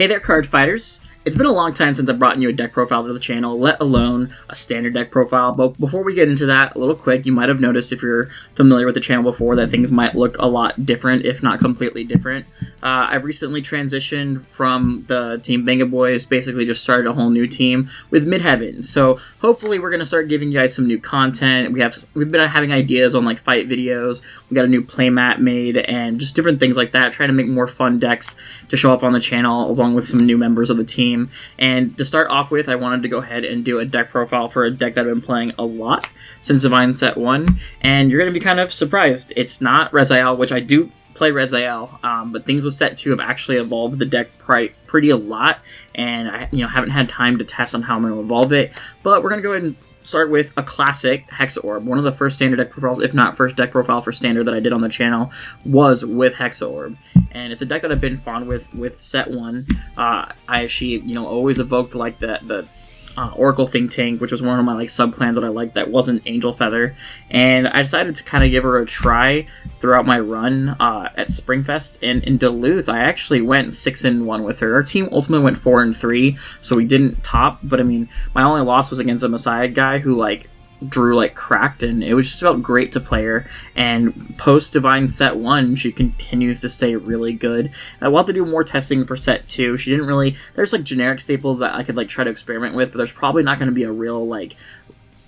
Hey there, Cardfighters! It's been a long time since I've brought you a deck profile to the channel, let alone a standard deck profile, but before we get into that, a little quick, you might have noticed if you're familiar with the channel before that things might look a lot different, if not completely different. I've recently transitioned from the team Vangaboys, basically just started a whole new team with Midheaven, so hopefully we're going to start giving you guys some new content. We've been having ideas on like fight videos, we got a new playmat made, and just different things like that, trying to make more fun decks to show off on the channel, along with some new members of the team. And to start off with, I wanted to go ahead and do a deck profile for a deck that I've been playing a lot since Divine Set 1, and you're going to be kind of surprised. It's not Rezael, which I do play Rezael, but things with Set 2 have actually evolved the deck pretty a lot, and I haven't had time to test on how I'm going to evolve it, but we're going to go ahead and start with a classic Hexaorb. One of the first standard deck profiles, if not first deck profile for standard that I did on the channel, was with Hexaorb. And it's a deck that I've been fond with Set 1. I actually, always evoked like the Oracle Think Tank, which was one of my sub-clans that I liked that wasn't Angel Feather. And I decided to kind of give her a try throughout my run at Springfest. And in Duluth, I actually went 6-1 with her. Our team ultimately went 4-3, so we didn't top. But I mean, my only loss was against a Messiah guy who drew cracked, and it just felt great to play her. And post Divine Set 1, she continues to stay really good. We'll have to do more testing for Set 2. She didn't really, there's generic staples that I could try to experiment with, but there's probably not going to be a real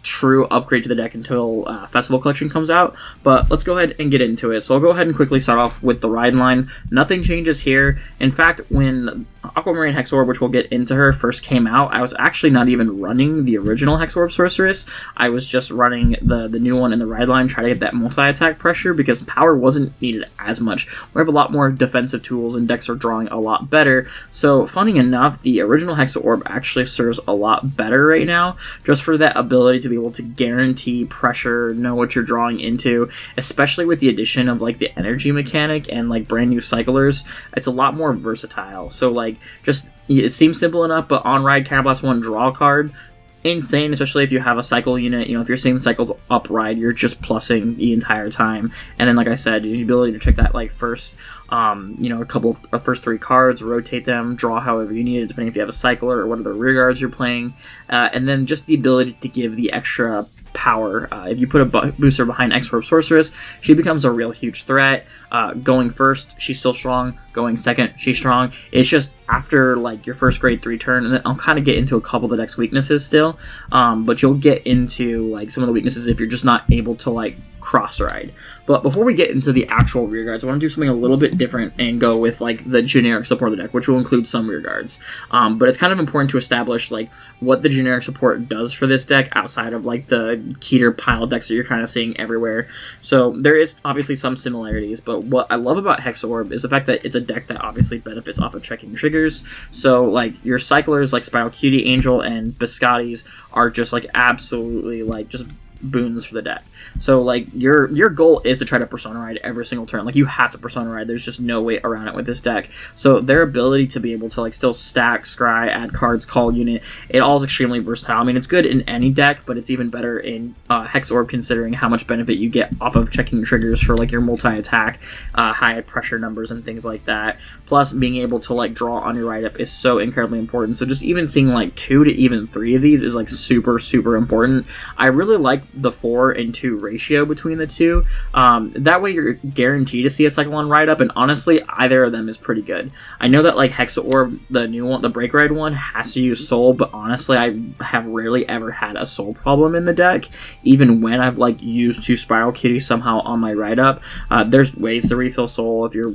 true upgrade to the deck until Festival Collection comes out, but let's go ahead and get into it. So I'll go ahead and quickly start off with the ride line. Nothing changes here. In fact, when Aquamarine Hexaorb, which we'll get into her, first came out, I was actually not even running the original Hexaorb Sorceress. I was just running the new one in the ride line, try to get that multi-attack pressure, because power wasn't needed as much. We have a lot more defensive tools, and decks are drawing a lot better. So, funny enough, the original Hexaorb actually serves a lot better right now, just for that ability to be able to guarantee pressure, know what you're drawing into, especially with the addition of the energy mechanic and brand new cyclers. It's a lot more versatile. So it seems simple enough, but on ride Counterblast 1, draw a card. Insane, especially if you have a cycle unit. If you're seeing cycles up ride, you're just plussing the entire time. And then, like I said, the ability to check that first, a couple of first 3 cards, rotate them, draw however you need it, depending if you have a cycler or what other rear guards you're playing. And then just the ability to give the extra power. If you put a booster behind Hexaorb Sorceress, she becomes a real huge threat. Going first, she's still strong. Going second, she's strong. It's just after your first grade 3 turn, and then I'll kind of get into a couple of the deck's weaknesses still, but you'll get into some of the weaknesses if you're just not able to cross ride. But before we get into the actual rear guards, I want to do something a little bit different and go with the generic support of the deck, which will include some rear guards. But it's kind of important to establish what the generic support does for this deck outside of the Keter pile decks that you're kind of seeing everywhere. So there is obviously some similarities, but what I love about Hexaorb is the fact that it's a deck that obviously benefits off of checking triggers. So your cyclers like Spiral Cutie, Angel, and Biscottis are just absolutely just boons for the deck. So your goal is to try to Persona Ride every single turn. You have to Persona Ride. There's just no way around it with this deck. So their ability to be able to still stack, scry, add cards, call unit, it all is extremely versatile. I mean, it's good in any deck, but it's even better in Hexaorb, considering how much benefit you get off of checking triggers for your multi-attack, high pressure numbers, and things like that. Plus, being able to draw on your write-up is so incredibly important. So just even seeing 2 to even 3 of these is super, super important. I really like the 4-2 ratio between the two. That way you're guaranteed to see a cycle on ride up, and honestly either of them is pretty good. I know that Hexaorb, the new one, the break ride one, has to use soul, but honestly I have rarely ever had a soul problem in the deck, even when I've used 2 Spiral Kitty somehow on my ride up. There's ways to refill soul. If you're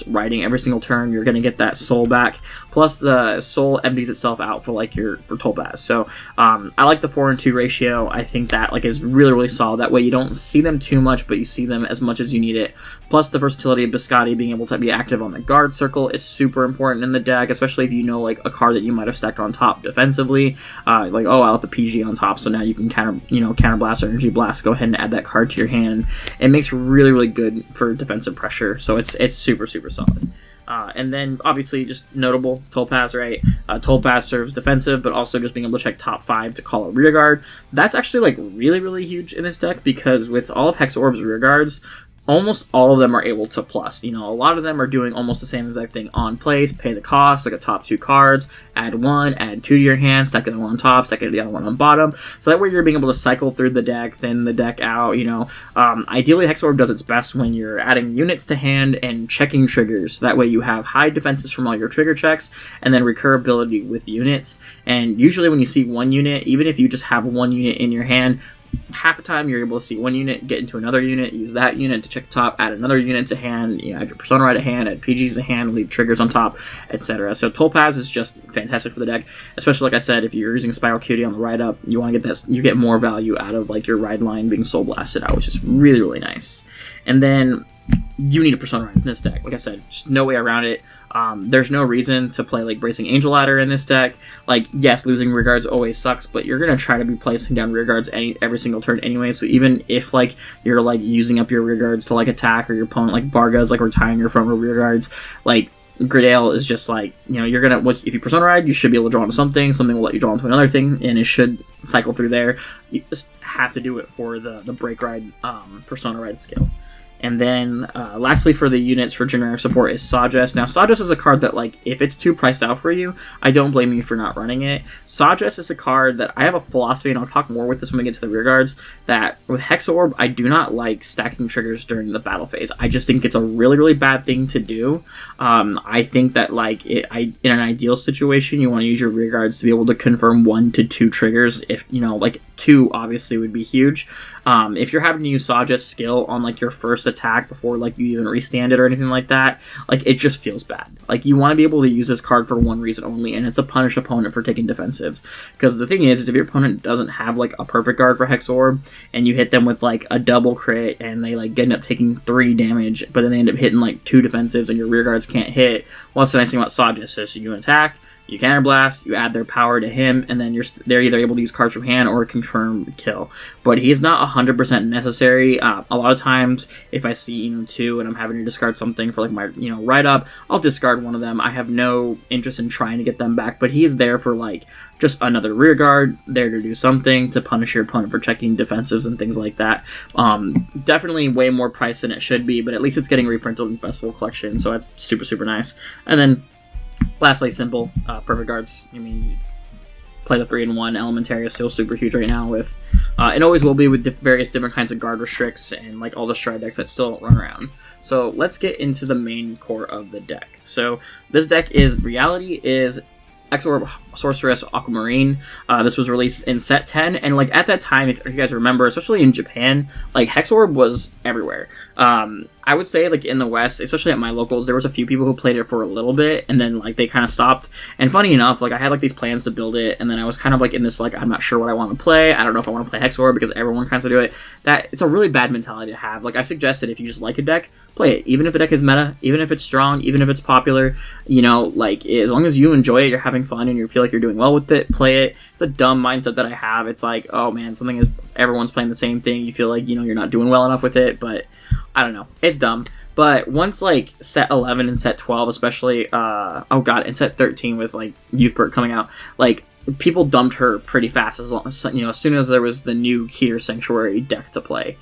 riding every single turn, you're gonna get that soul back, plus the soul empties itself out for for Tolbaz. So I like the 4-2 ratio. I think that is really, really solid. That way you don't see them too much, but you see them as much as you need it. Plus the versatility of Biscotti being able to be active on the guard circle is super important in the deck, especially if you know a card that you might have stacked on top defensively. Oh, I'll have the PG on top, so now you can counter blast or energy blast, go ahead and add that card to your hand. It makes really, really good for defensive pressure, so it's super, super solid. And then, obviously, just notable, Tolbaz, right? Tolbaz serves defensive, but also just being able to check top 5 to call a rear guard. That's actually, really, really huge in this deck, because with all of Hexaorb's rear guards, almost all of them are able to plus. You know, a lot of them are doing almost the same exact thing on place, pay the cost, like a top 2 cards, add 1, add 2 to your hand, stack the other one on top, stack the other one on bottom. So that way you're being able to cycle through the deck, thin the deck out, you know. Ideally, Hexaorb does its best when you're adding units to hand and checking triggers. So that way you have high defenses from all your trigger checks, and then recurability with units. And usually when you see one unit, even if you just have one unit in your hand, half the time you're able to see one unit, get into another unit, use that unit to check the top, add another unit to hand, you know, add your Persona Ride to hand, add PGs to hand, leave triggers on top, etc. So Topaz is just fantastic for the deck, especially like I said, if you're using Spiral Cutie on the ride up, you want to get this, you get more value out of like your ride line being soul blasted out, which is really, really nice. And then you need a Persona Ride in this deck. Like I said, just no way around it. There's no reason to play like Bracing Angel Ladder in this deck. Like, yes, losing rear guards always sucks, but you're gonna try to be placing down rear guards every single turn anyway. So even if like you're like using up your rear guards to like attack, or your opponent like Varga's like retiring your front row rear guards, like Gradale is just like, you know, you're gonna, if you Persona Ride, you should be able to draw into something will let you draw into another thing, and it should cycle through there. You just have to do it for the Break Ride Persona Ride skill. And then, lastly, for the units for generic support is Sawdress. Now, Sawdress is a card that, like, if it's too priced out for you, I don't blame you for not running it. Sawdress is a card that I have a philosophy, and I'll talk more with this when we get to the rear guards, that with Hexaorb, I do not like stacking triggers during the battle phase. I just think it's a really, really bad thing to do. I think that, like, in an ideal situation, you want to use your rear guards to be able to confirm 1 to 2 triggers. If, you know, like, 2 obviously would be huge. If you're having to use Sawdress skill on, like, your first attack before like you even restand it or anything like that, like, it just feels bad. Like, you want to be able to use this card for one reason only, and it's to punish opponent for taking defensives. Because the thing is if your opponent doesn't have like a perfect guard for Hexaorb, and you hit them with like a double crit and they like end up taking 3 damage, but then they end up hitting like 2 defensives and your rear guards can't hit, well, that's the nice thing about Sawdress is you attack, you counterblast, you add their power to him, and then they're either able to use cards from hand or confirm kill. But he's not 100% necessary. A lot of times, if I see, you know, 2 and I'm having to discard something for like my, you know, ride up, I'll discard one of them. I have no interest in trying to get them back, but he is there for like just another rear guard, there to do something to punish your opponent for checking defensives and things like that. Definitely way more price than it should be, but at least it's getting reprinted in Festival Collection, so that's super, super nice. And then lastly, simple, perfect guards. I mean, you play the 3-in-1. Elementary is still super huge right now with, and always will be with various different kinds of guard restricts and like all the stride decks that still don't run around. So let's get into the main core of the deck. So this deck reality is Hexaorb, Sorceress, Aquamarine. This was released in set 10, and like at that time, if you guys remember, especially in Japan, like Hexaorb was everywhere. I would say like in the West, especially at my locals, there was a few people who played it for a little bit, and then like they kind of stopped. And funny enough, like I had like these plans to build it, and then I was kind of like in this like, I'm not sure what I want to play. I don't know if I want to play Hexaorb because everyone kinds of do it. That it's a really bad mentality to have. Like I suggest that if you just like a deck, play it. Even if the deck is meta, even if it's strong, even if it's popular, you know, like as long as you enjoy it, you're having fun, and you feel like you're doing well with it, play it. It's a dumb mindset that I have. It's like, oh man, everyone's playing the same thing. You feel like, you know, you're not doing well enough with it, but I don't know. It's dumb. But once, like, set 11 and set 12, especially, and set 13 with, like, Youthbird coming out, like, people dumped her pretty fast as soon as there was the new Keter Sanctuary deck to play.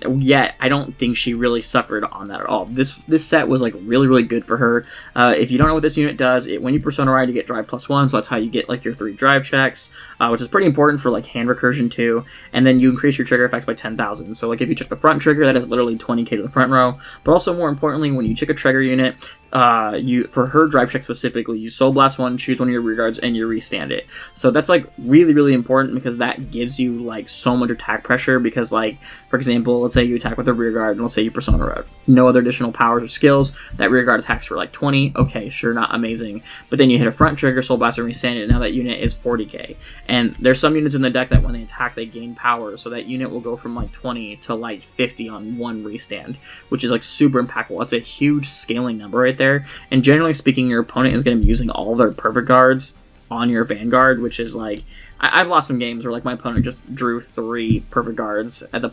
Yet I don't think she really suffered on that at all. This set was like really, really good for her. If you don't know what this unit does, when you Persona Ride, you get drive +1, so that's how you get like your 3 drive checks, which is pretty important for like hand recursion too. And then you increase your trigger effects by 10,000. So like if you check the front trigger, that is literally 20k to the front row. But also more importantly, when you check a trigger unit, for her drive check specifically, you Soul Blast 1, choose one of your rear guards, and you restand it. So that's like really, really important because that gives you like so much attack pressure. Because like, for example, let's say you attack with a rear guard, and let's say you Persona Road, no other additional powers or skills, that rear guard attacks for like 20. Okay, sure, not amazing, but then you hit a front trigger, Soul Blast, and restand it, and now that unit is 40k. And there's some units in the deck that when they attack, they gain power, so that unit will go from like 20 to like 50 on 1 restand, which is like super impactful. That's a huge scaling number right there. And generally speaking, your opponent is going to be using all their perfect guards on your Vanguard, which is like, I've lost some games where like my opponent just drew 3 perfect guards at the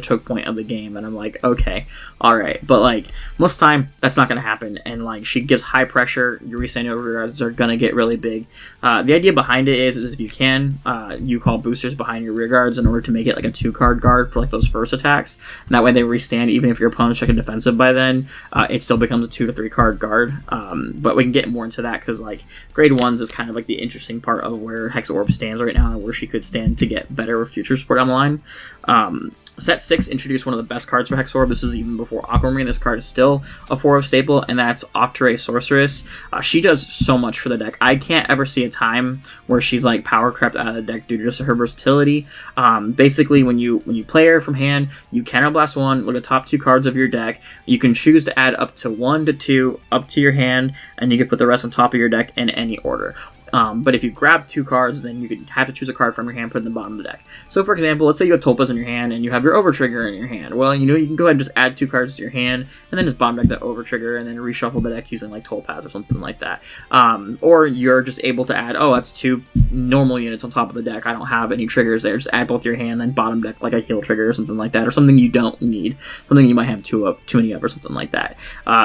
choke point of the game, and I'm like, okay, all right. But like most of the time, that's not gonna happen. And like she gives high pressure. Your restanding over guards are gonna get really big. The idea behind it is if you can, you call boosters behind your rear guards in order to make it like a 2-card guard for like those first attacks. And that way they restand even if your opponent's checking defensive by then. It still becomes a 2 to 3 card guard. But we can get more into that because like grade 1s is kind of like the interesting part of where Hexaorb stands right now and where she could stand to get better with future support down the line. Set 6 introduced one of the best cards for Hexaorb. This is even before Aquamarine. This card is still a 4 staple, and that's Octray Sorceress. She does so much for the deck. I can't ever see a time where she's like power crept out of the deck due to just her versatility. Basically, when you play her from hand, you counterblast 1, look at the top 2 cards of your deck. You can choose to add up to 1 to 2 up to your hand, and you can put the rest on top of your deck in any order. But if you grab 2 cards, then you could have to choose a card from your hand, put it in the bottom of the deck. So, for example, let's say you have Tulpas in your hand and you have your Overtrigger in your hand. Well, you know, you can go ahead and just add 2 cards to your hand and then just bottom deck the Overtrigger and then reshuffle the deck using like Tulpas or something like that. Or you're just able to add, oh, that's 2 normal units on top of the deck. I don't have any triggers there. Just add both to your hand, then bottom deck like a heal trigger or something like that, or something you don't need, something you might have too many of, or something like that.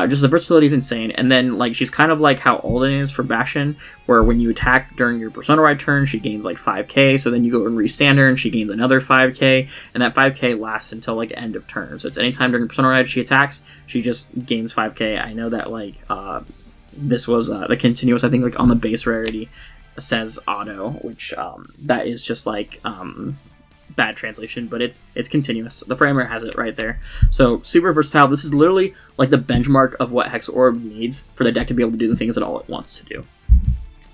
Just the versatility is insane. And then like she's kind of like how Alden is for Bastion, where when you attack during your Persona Ride turn, she gains like 5k, so then you go and restand her and she gains another 5k, and that 5k lasts until like end of turn. So it's anytime during Persona Ride she attacks, she just gains 5k. I know that like this was the continuous, I think like on the base rarity says auto, which that is just like bad translation, but it's continuous. The framer has it right there. So super versatile. This is literally like the benchmark of what Hexaorb needs for the deck to be able to do the things that all it wants to do.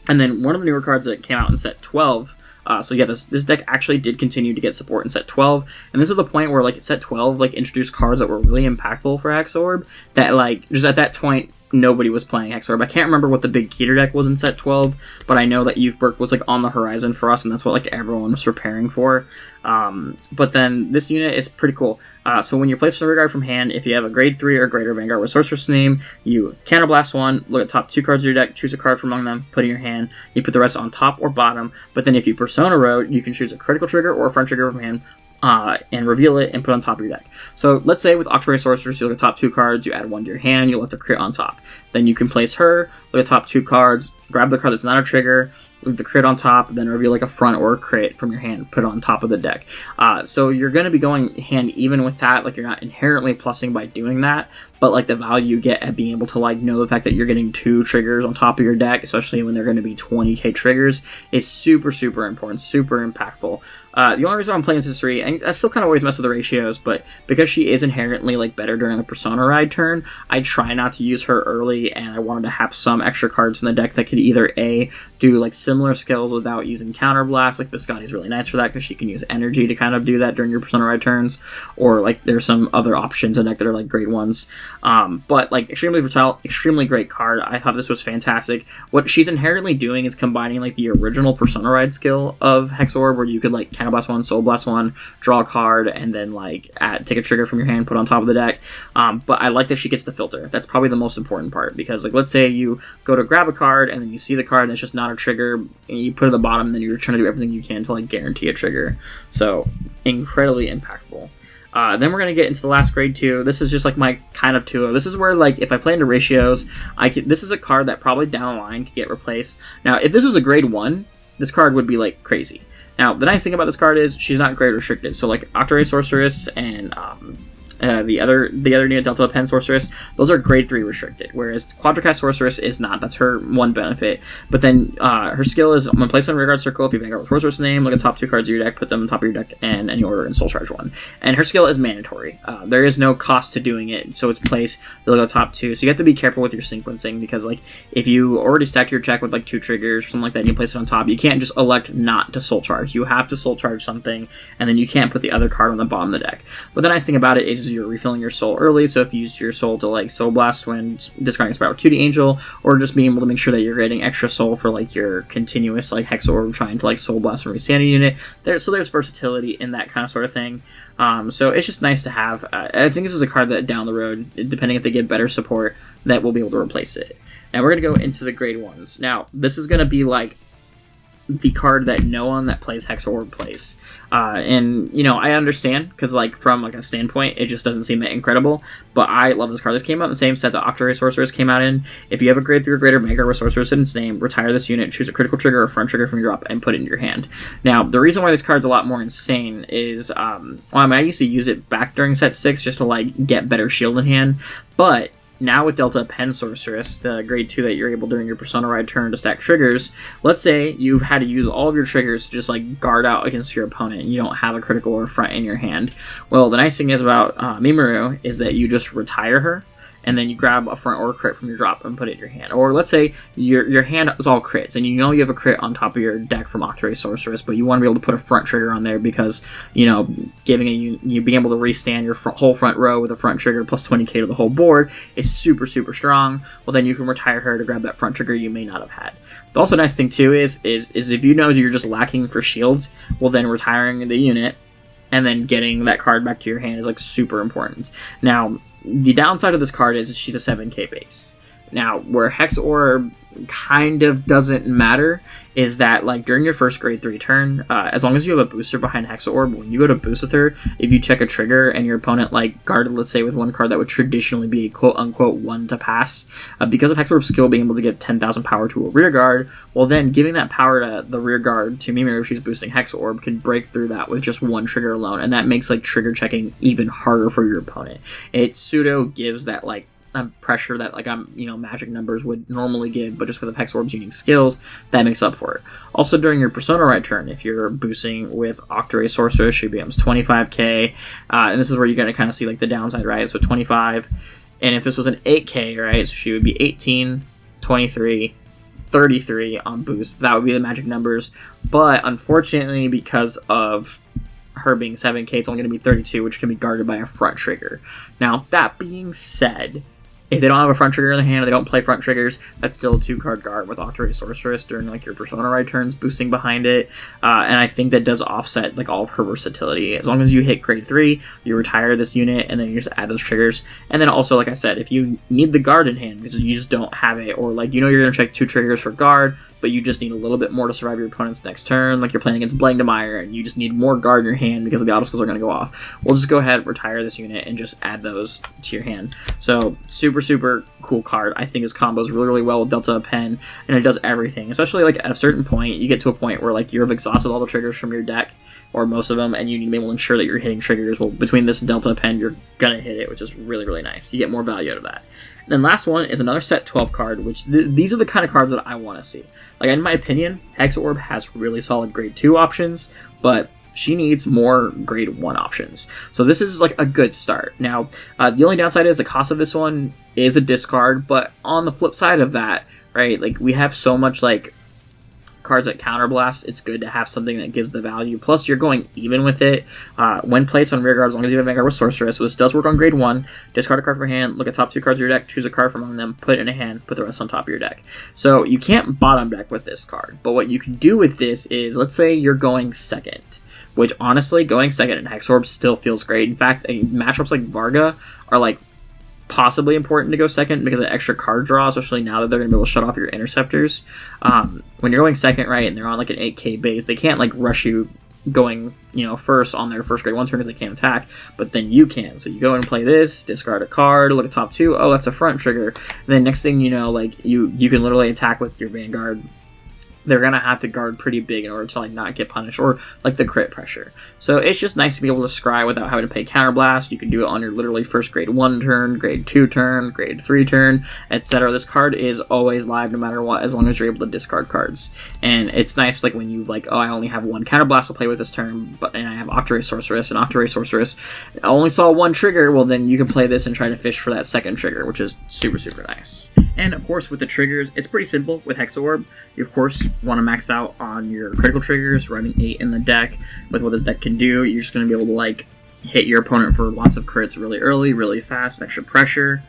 And then one of the newer cards that came out in set 12, so yeah, this deck actually did continue to get support in set 12, and this is the point where like set 12 like introduced cards that were really impactful for Hexaorb, that like just at that point nobody was playing Hexaorb. I can't remember what the big Keter deck was in set 12, but I know that Youthberg was like on the horizon for us, and that's what like everyone was preparing for. But then this unit is pretty cool. So when you place the rear guard from hand, if you have a grade 3 or greater Vanguard with Sorceress name, you counterblast 1, look at top 2 cards of your deck, choose a card from among them, put it in your hand, you put the rest on top or bottom, but then if you Persona Road, you can choose a critical trigger or a front trigger from hand, and reveal it and put it on top of your deck. So let's say with Octray Sorceress, you look at top 2 cards, you add 1 to your hand, you'll have to crit on top. Then you can place her, look at top 2 cards, grab the card that's not a trigger, leave the crit on top, and then reveal like a front or a crit from your hand, put it on top of the deck. So you're going to be going hand even with that, like you're not inherently plussing by doing that, but like the value you get at being able to like know the fact that you're getting 2 triggers on top of your deck, especially when they're going to be 20k triggers, is super, super important, super impactful. The only reason I'm playing this 3, and I still kind of always mess with the ratios, but because she is inherently like better during the Persona Ride turn, I try not to use her early, and I wanted to have some extra cards in the deck that could either A, do like similar skills without using Counterblast, like Biscotti's really nice for that because she can use energy to kind of do that during your Persona Ride turns, or like there's some other options in the deck that are like grade 1s. But like extremely versatile, extremely great card. I thought this was fantastic. What she's inherently doing is combining like the original Persona Ride skill of Hexaorb, where you could like Counterblast 1, Soul Blast 1, draw a card, and then like take a trigger from your hand, put on top of the deck. But I like that she gets the filter. That's probably the most important part, because like let's say you go to grab a card and then you see the card and it's just not a trigger, and you put it at the bottom, and then you're trying to do everything you can to like guarantee a trigger. So incredibly impactful. Then we're going to get into the last grade 2. This is just like my kind of 2. This is where like if I play into ratios, this is a card that probably down the line could get replaced. Now if this was a grade 1, this card would be like crazy. Now the nice thing about this card is she's not grade restricted. So like Octray Sorceress and the other unit, Delta Pen Sorceress, those are grade 3 restricted, whereas Quadracast Sorceress is not. That's her one benefit. But then her skill is when placed on rear guard circle, if you Vanguard with Sorceress name, look at top 2 cards of your deck, put them on top of your deck in any order and Soul Charge 1. And her skill is mandatory. There is no cost to doing it, so it's placed, you look at top 2. So you have to be careful with your sequencing, because like if you already stack your check with like 2 triggers or something like that and you place it on top, you can't just elect not to Soul Charge. You have to Soul Charge something, and then you can't put the other card on the bottom of the deck. But the nice thing about it is you're refilling your soul early, so if you use your soul to like Soul Blast when discarding Spiral Cutie Angel, or just being able to make sure that you're getting extra soul for like your continuous like Hexaorb trying to like Soul Blast from Sanity unit, there's versatility in that kind of sort of thing. So it's just nice to have. I think this is a card that down the road, depending if they get better support, that will be able to replace it. Now we're going to go into the grade 1s. Now this is going to be like the card that no one that plays Hexaorb plays. And, you know, I understand, because, like, from, like, a standpoint, it just doesn't seem that incredible, but I love this card. This came out in the same set that Octary Sorceress came out in. If you have a grade 3 or greater Vanguard with Sorceress in its name, retire this unit, choose a critical trigger or front trigger from your drop, and put it in your hand. Now, the reason why this card's a lot more insane is, well, I mean, I used to use it back during set 6 just to, like, get better shield in hand, but now with Delta Pen Sorceress, the grade 2 that you're able during your Persona Ride turn to stack triggers, let's say you've had to use all of your triggers to just like guard out against your opponent, and you don't have a critical or front in your hand. Well, the nice thing is about Mimaru is that you just retire her, and then you grab a front or a crit from your drop and put it in your hand. Or let's say your hand is all crits, and you know you have a crit on top of your deck from Octary Sorceress, but you want to be able to put a front trigger on there because, you know, giving you being able to restand your whole front row with a front trigger plus 20k to the whole board is super, super strong. Well, then you can retire her to grab that front trigger you may not have had. The also nice thing, too, is if you know you're just lacking for shields, well, then retiring the unit and then getting that card back to your hand is, like, super important. Now, the downside of this card is she's a 7k base. Now, where Hexaorb kind of doesn't matter is that, like, during your first grade 3 turn, as long as you have a booster behind Hexaorb, when you go to boost with her, if you check a trigger and your opponent, like, guarded, let's say, with one card that would traditionally be a quote-unquote 1 to pass, because of Hexaorb's skill being able to give 10,000 power to a rear guard, well, then giving that power to the rear guard to Mimaru if she's boosting Hexaorb can break through that with just one trigger alone, and that makes, like, trigger checking even harder for your opponent. It pseudo gives that, like, pressure that, like, magic numbers would normally give, but just because of Hexaorb's unique skills, that makes up for it. Also, during your Persona Ride turn, if you're boosting with Octary Sorceress, she becomes 25k, and this is where you're going to kind of see, like, the downside, right? So 25, and if this was an 8k, right, so she would be 18, 23, 33 on boost. That would be the magic numbers, but unfortunately, because of her being 7k, it's only going to be 32, which can be guarded by a front trigger. Now, that being said, if they don't have a front trigger in their hand, or they don't play front triggers, that's still a 2-card guard with Octary Sorceress during, like, your Persona Ride turns, boosting behind it, and I think that does offset, like, all of her versatility. As long as you hit grade 3, you retire this unit, and then you just add those triggers. And then also, like I said, if you need the guard in hand, because you just don't have it, or, like, you know you're going to check 2 triggers for guard, but you just need a little bit more to survive your opponent's next turn, like you're playing against Blangdemeyer, and you just need more guard in your hand because the auto skills are going to go off, we'll just go ahead, retire this unit, and just add those to your hand. So, super cool card. I think his combos really, really well with Delta Pen, and it does everything. Especially, like, at a certain point, you get to a point where, like, you've exhausted all the triggers from your deck, or most of them, and you need to be able to ensure that you're hitting triggers. Well, between this and Delta Pen, you're gonna hit it, which is really, really nice. You get more value out of that. And then last one is another set 12 card, which these are the kind of cards that I want to see. Like, in my opinion, Hexaorb has really solid grade 2 options, but she needs more grade 1 options. So this is, like, a good start. Now, the only downside is the cost of this one is a discard, but on the flip side of that, right, like, we have so much, like, cards that counterblast, it's good to have something that gives the value. Plus, you're going even with it. When placed on rear guard, as long as you have Vanguard with Sorceress, so this does work on grade 1. Discard a card from hand, look at top 2 cards of your deck, choose a card from among them, put it in a hand, put the rest on top of your deck. So you can't bottom deck with this card, but what you can do with this is, let's say you're going second, which honestly, going second in Hexaorb still feels great. In fact, matchups like Varga are, like, possibly important to go second because of extra card draw, especially now that they're going to be able to shut off your interceptors. When you're going second, right, and they're on, like, an 8k base, they can't, like, rush you going, you know, first on their first grade 1 turn because they can't attack, but then you can. So you go and play this, discard a card, look at top 2, oh, that's a front trigger. And then next thing you know, like, you can literally attack with your Vanguard. They're going to have to guard pretty big in order to, like, not get punished, or, like, the crit pressure. So it's just nice to be able to scry without having to pay counterblast. You can do it on your literally first grade 1 turn, grade 2 turn, grade 3 turn, etc. This card is always live no matter what, as long as you're able to discard cards. And it's nice, like, when you, like, oh, I only have 1 counterblast to play with this turn, and I have Octary Sorceress, and Octary Sorceress I only saw 1 trigger, well, then you can play this and try to fish for that second trigger, which is super, super nice. And, of course, with the triggers, it's pretty simple with Hexaorb. You, of course, want to max out on your critical triggers, running 8 in the deck. With what this deck can do, you're just going to be able to, like, hit your opponent for lots of crits really early, really fast, extra pressure.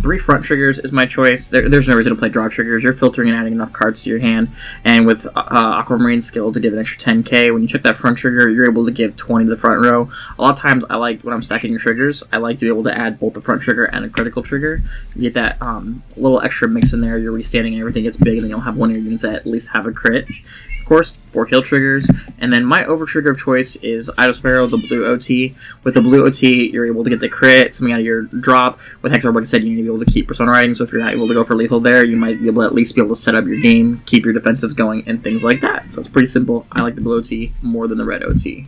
3 front triggers is my choice. There's no reason to play draw triggers. You're filtering and adding enough cards to your hand. And with Aquamarine skill to give an extra 10k, when you check that front trigger, you're able to give 20 to the front row. A lot of times, I like, when I'm stacking your triggers, I like to be able to add both the front trigger and a critical trigger. You get that little extra mix in there. You're restanding and everything gets big, and then you'll have one of your units that at least have a crit. Of course, 4 kill triggers, and then my over trigger of choice is Idosphero, the blue OT. With the blue OT, you're able to get the crit, something out of your drop. With Hexaorb, like I said, you need to be able to keep Persona riding, so if you're not able to go for lethal there, you might be able to at least be able to set up your game, keep your defensives going, and things like that. So it's pretty simple. I like the blue OT more than the red OT.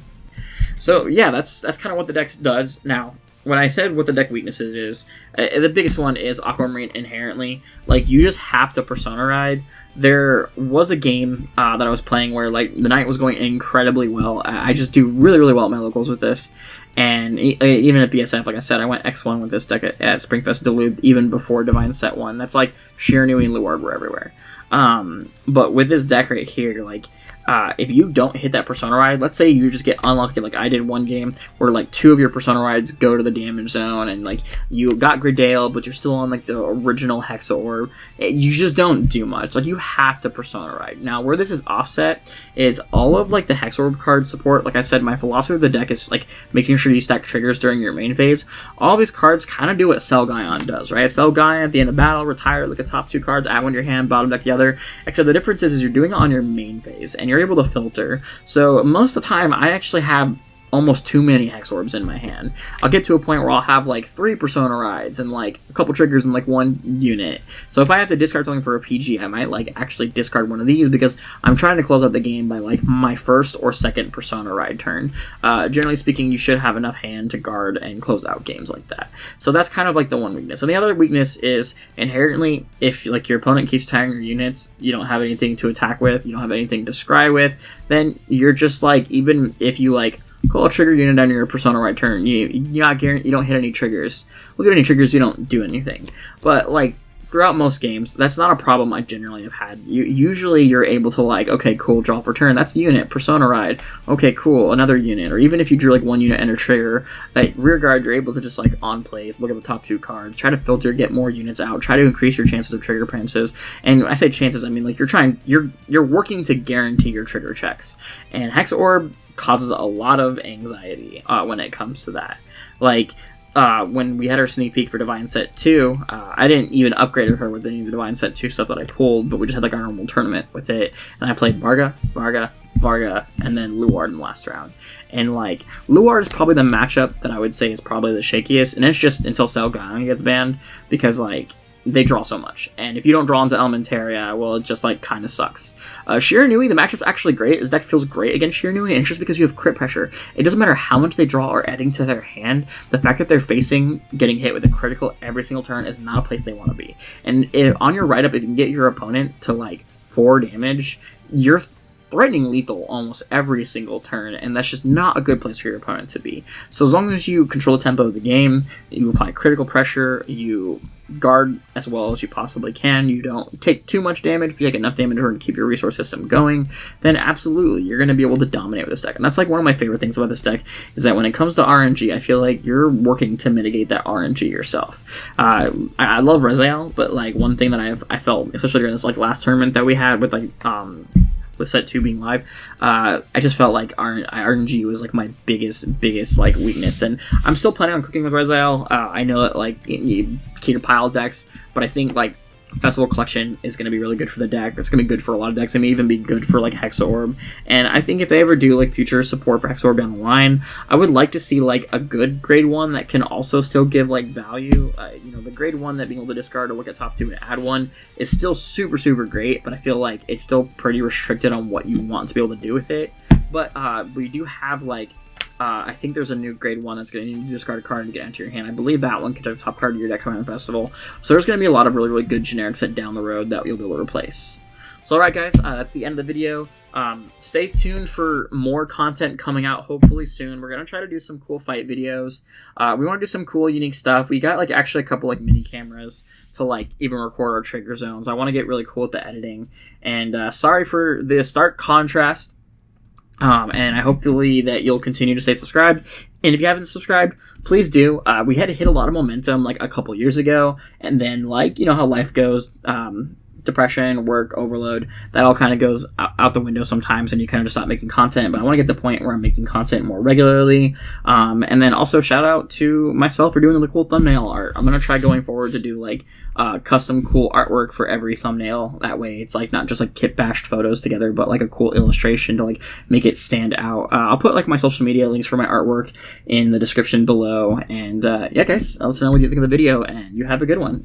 So yeah, that's kind of what the deck does. Now, when I said what the deck weaknesses is, the biggest one is Aquamarine inherently. Like, you just have to Persona ride. There was a game that I was playing where, like, the night was going incredibly well. I just do really, really well at my locals with this. And even at BSF, like I said, I went X1 with this deck at Springfest Duluth even before Divine Set 1. That's like Shiranui and Luard were everywhere. But with this deck right here, like, if you don't hit that Persona ride, let's say you just get unlucky, like I did one game where like 2 of your Persona rides go to the damage zone, and like you got Gradale, but you're still on like the original Hexaorb. You just don't do much. Like, you have to Persona ride. Now, where this is offset is all of like the Hexaorb card support. Like I said, my philosophy of the deck is like making sure you stack triggers during your main phase. All these cards kind of do what Selgaion does, right? Selgaion at the end of battle, retire like the top 2 cards, add one to your hand, bottom deck the other. Except the difference is you're doing it on your main phase, and you're able to filter. So most of the time, I actually have almost too many Hexorbs in my hand. I'll get to a point where I'll have like 3 Persona rides and like a couple triggers and like 1 unit. So if I have to discard something for a PG, I might like actually discard one of these because I'm trying to close out the game by like my first or second Persona ride turn. Generally speaking, you should have enough hand to guard and close out games like that. So that's kind of like the one weakness. And the other weakness is inherently, if like your opponent keeps tiring your units, you don't have anything to attack with, you don't have anything to scry with, then you're just like, even if you like call a trigger unit on your Persona ride turn, you don't hit any triggers. Look at any triggers, you don't do anything. But like throughout most games, that's not a problem I generally have had. Usually you're able to like, okay, cool, draw for turn, that's a unit, Persona ride, okay, cool, another unit. Or even if you drew like 1 unit and a trigger, that rear guard, you're able to just like on plays, look at the top 2 cards, try to filter, get more units out, try to increase your chances of trigger princes. And when I say chances, I mean like you're working to guarantee your trigger checks. And Hexaorb causes a lot of anxiety when it comes to that. Like, when we had our sneak peek for Divine Set 2, I didn't even upgrade her with any of the Divine Set 2 stuff that I pulled, but we just had like our normal tournament with it, and I played Varga, and then Luard in the last round. And like, Luard is probably the matchup that I would say is probably the shakiest, and it's just until Selgaion gets banned, because like, they draw so much, and if you don't draw into Elementaria, well, it just like kind of sucks. Shiranui, the matchup's actually great. His deck feels great against Shiranui, and it's just because you have crit pressure. It doesn't matter how much they draw or adding to their hand, the fact that they're facing getting hit with a critical every single turn is not a place they want to be. And on your write-up, if you can get your opponent to like 4 damage, you're threatening lethal almost every single turn, and that's just not a good place for your opponent to be. So as long as you control the tempo of the game, you apply critical pressure, you guard as well as you possibly can, you don't take too much damage, but you take enough damage to keep your resource system going, then absolutely, you're going to be able to dominate with this deck. And that's like one of my favorite things about this deck, is that when it comes to RNG, I feel like you're working to mitigate that RNG yourself. I love Rezael, but like one thing that I felt, especially during this like last tournament that we had with like with set 2 being live, I just felt like RNG was like my biggest like weakness, and I'm still planning on cooking with Rezael. I know that like you keep pile decks, but I think like Festival Collection is going to be really good for the deck. It's going to be good for a lot of decks. It may even be good for like Hexaorb. And I think if they ever do like future support for Hexaorb down the line, I would like to see like a good grade 1 that can also still give like value. You know, the grade 1 that being able to discard or look at top 2 and add 1 is still super great, but I feel like it's still pretty restricted on what you want to be able to do with it. But we do have like I think there's a new grade 1 that's going to discard a card and get into your hand. I believe that one can take the top card of your deck coming out of Festival. So there's going to be a lot of really good generics that down the road that you'll be able to replace. So alright guys, that's the end of the video. Stay tuned for more content coming out hopefully soon. We're going to try to do some cool fight videos. We want to do some cool unique stuff. We got like actually a couple like mini cameras to like even record our trigger zones. I want to get really cool with the editing. And sorry for the stark contrast. And I hopefully that you'll continue to stay subscribed. And if you haven't subscribed, please do. We had to hit a lot of momentum like a couple years ago, and then like, you know how life goes, depression, work, overload, that all kind of goes out the window sometimes, and you kind of just stop making content. But I want to get to the point where I'm making content more regularly. And then also shout out to myself for doing the cool thumbnail art. I'm going to try going forward to do like custom cool artwork for every thumbnail. That way it's like not just like kit bashed photos together, but like a cool illustration to like make it stand out. I'll put like my social media links for my artwork in the description below. And yeah, guys, let us know what you think of the video, and you have a good one.